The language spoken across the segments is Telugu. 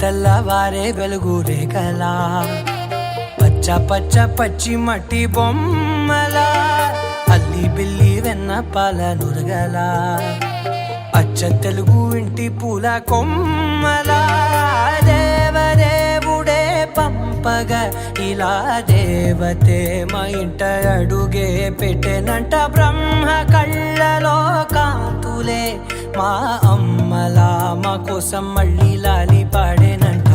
తెల్లవారే వెలుగు రేఖలా పచ్చ పచ్చ పచ్చి మట్టి బొమ్మలా అల్లి బిల్లి వెన్న పాల నురగలా అచ్చ తెలుగు ఇంటి పూల కొమ్మలా దేవదేవుడే పంపగ ఇలా దేవతే మా ఇంట అడుగే పెట్టెనంట బ్రహ్మ కళ్ళలో కాంతులే మా అమ్మలా మా కోసం మళ్ళీ లాలి పాడేనంట.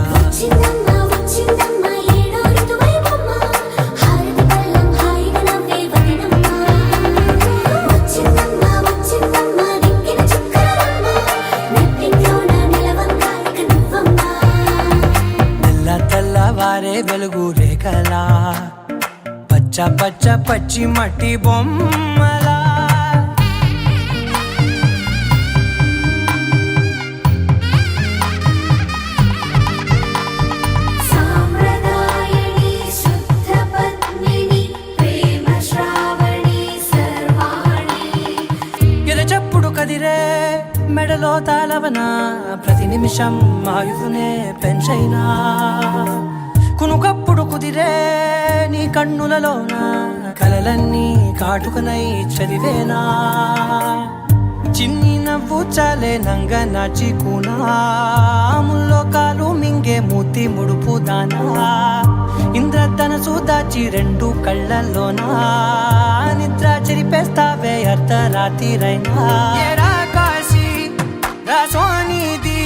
తెల్లవారే వెలుగు రేఖలా పచ్చ పచ్చ పచ్చి మట్టి బొమ్మలా ఎరచప్పుడు కదిరే మెడలో తాళవన ప్రతి నిమిషం ఆయుధునే పెంచైనా కునుకప్పుడు కుదిరే నీ కన్నులలోన కలలన్నీ కాటుకనై చదివేనా చిన్ని నవ్వు చాలే నంగ నాచి కూనాముల్లో కాలు మింగే మూతి ముడుపు దానా ఇంద్రధనసు దాచి రెండు కళ్ళల్లోనా నిద్ర చెరిపేస్తావే అర్ధరాత్రిరైనా సోనిది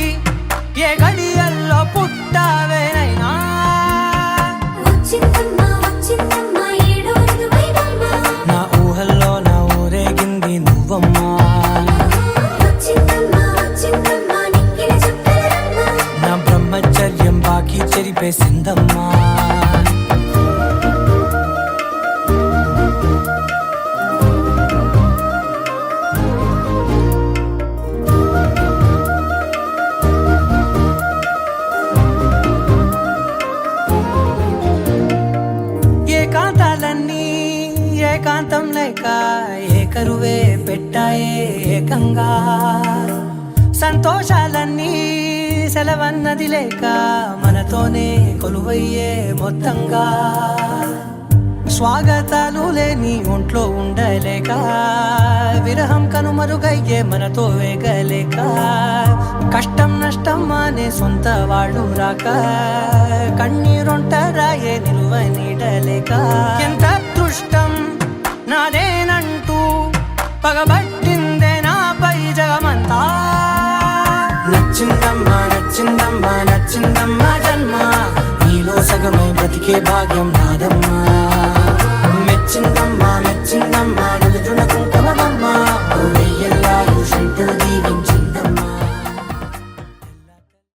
ఏ గడియల్లో పుట్టావేనైనా నా ఊహల్లో నా ఊరేగింది నువ్వమ్మా నా బ్రహ్మచర్యం బాకీ చెరిపేసిందమ్మా. ఏకాంతాలన్నీ ఏకాంతం లేక ఏకరువే పెట్టాయే ఏకంగా సంతోషాలన్నీ సెలవన్నది లేక మనతోనే కొలువయ్యే మొత్తంగా స్వాగతాలు లేని ఒంట్లో ఉండలేక విరహం కనుమరుగయ్యే మనతో వేగలేక కష్టం నష్టం అనే సొంత వాళ్ళు రాక కన్నీరొంటరాయే నిలువ నీడలేక ఎంత అదృష్టం నాదేనంటూ పగబట్టిందే నాపై జగమంతా. నచ్చిందమ్మా నచ్చిందమ్మా నచ్చిందమ్మా జన్మ నీలో సగమై బ్రతికే భాగ్యం నాదమ్మా మెచ్చిందమ్మా మెచ్చిందమ్మా నిలుచున కుంకుమ